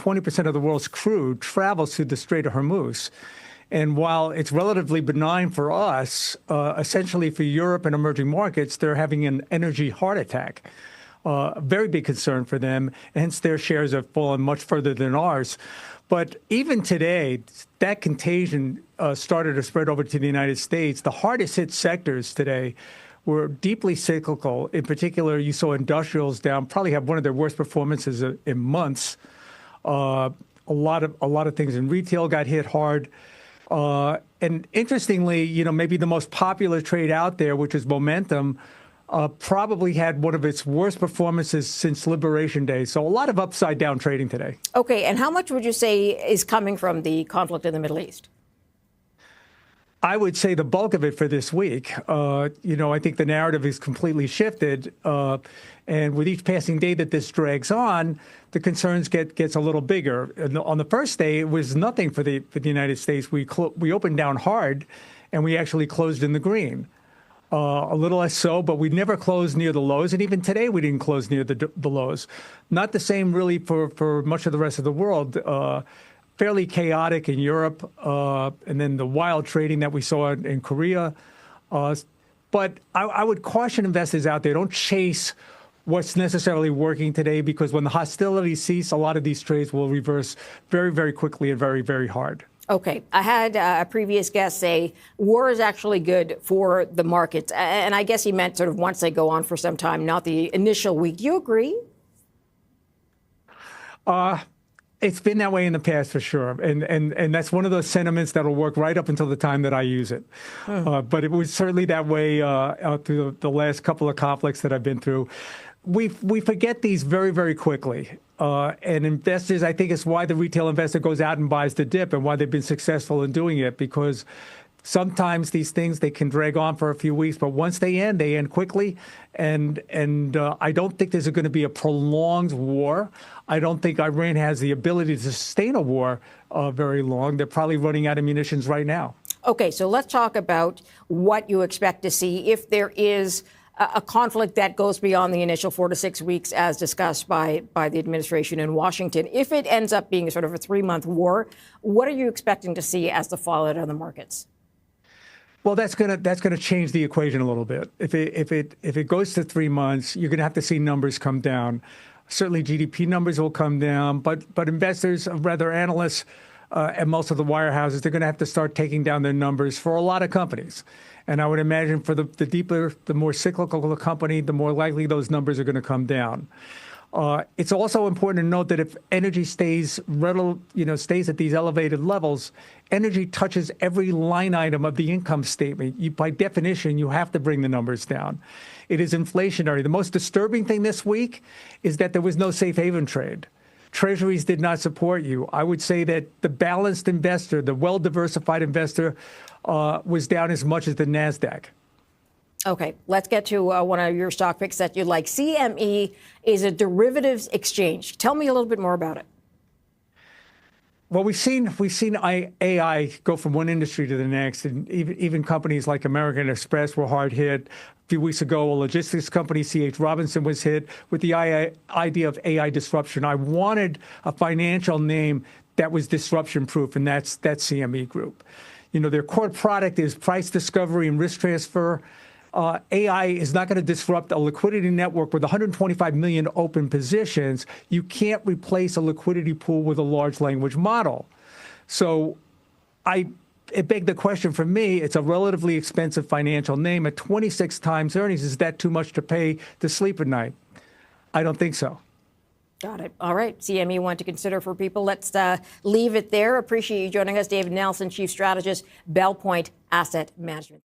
20% of the world's crude travels through the Strait of Hormuz. And while it's relatively benign for us, essentially for Europe and emerging markets, they're having an energy heart attack. A very big concern for them, hence their shares have fallen much further than ours. But even today, that contagion started to spread over to the United States. The hardest hit sectors today were deeply cyclical. In particular, you saw industrials down, probably have one of their worst performances in months. A lot of things in retail got hit hard. And interestingly, maybe the most popular trade out there, which is momentum, probably had one of its worst performances since Liberation Day. So a lot of upside down trading today. Okay. And how much would you say is coming from the conflict in the Middle East? I would say the bulk of it for this week. I think the narrative is completely shifted. And with each passing day that this drags on, the concerns gets a little bigger. And on the first day, it was nothing for the United States. We opened down hard, and we actually closed in the green. A little less so, but we never closed near the lows. And even today, we didn't close near the lows. Not the same, really, for much of the rest of the world. Fairly chaotic in Europe, and then the wild trading that we saw in Korea. But I would caution investors out there, don't chase what's necessarily working today, because when the hostilities cease, a lot of these trades will reverse very, very quickly and very, very hard. Okay. I had a previous guest say war is actually good for the markets. And I guess he meant sort of once they go on for some time, not the initial week. Do you agree? It's been that way in the past, for sure. And that's one of those sentiments that'll work right up until the time that I use it. But it was certainly that way through the last couple of conflicts that I've been through. We forget these very, very quickly. And investors, I think it's why the retail investor goes out and buys the dip, and why they've been successful in doing it, because sometimes these things, they can drag on for a few weeks, but once they end quickly. And I don't think there's going to be a prolonged war. I don't think Iran has the ability to sustain a war very long. They're probably running out of munitions right now. Okay, so let's talk about what you expect to see if there is a conflict that goes beyond the initial 4 to 6 weeks, as discussed by the administration in Washington. If it ends up being sort of a 3-month war, what are you expecting to see as the fallout on the markets? Well, that's gonna change the equation a little bit. If it goes to 3 months, you're gonna have to see numbers come down. Certainly, GDP numbers will come down, but investors, rather analysts, and most of the wirehouses, they're gonna have to start taking down their numbers for a lot of companies. And I would imagine for the deeper, the more cyclical the company, the more likely those numbers are going to come down. It's also important to note that if energy stays at these elevated levels, energy touches every line item of the income statement. By definition, you have to bring the numbers down. It is inflationary. The most disturbing thing this week is that there was no safe haven trade. Treasuries did not support you. I would say that the balanced investor, the well-diversified investor, was down as much as the NASDAQ. Okay, let's get to one of your stock picks that you like. CME is a derivatives exchange. Tell me a little bit more about it. Well, we've seen AI go from one industry to the next, and even companies like American Express were hard hit. A few weeks ago, a logistics company, C.H. Robinson, was hit with the idea of AI disruption. I wanted a financial name that was disruption-proof, and that's CME Group. Their core product is price discovery and risk transfer. AI is not going to disrupt a liquidity network with 125 million open positions. You can't replace a liquidity pool with a large language model. So it begged the question for me. It's a relatively expensive financial name at 26 times earnings. Is that too much to pay to sleep at night? I don't think so. Got it. All right. CME one to consider for people. Let's leave it there. Appreciate you joining us. David Nelson, Chief Strategist, Belpointe Asset Management.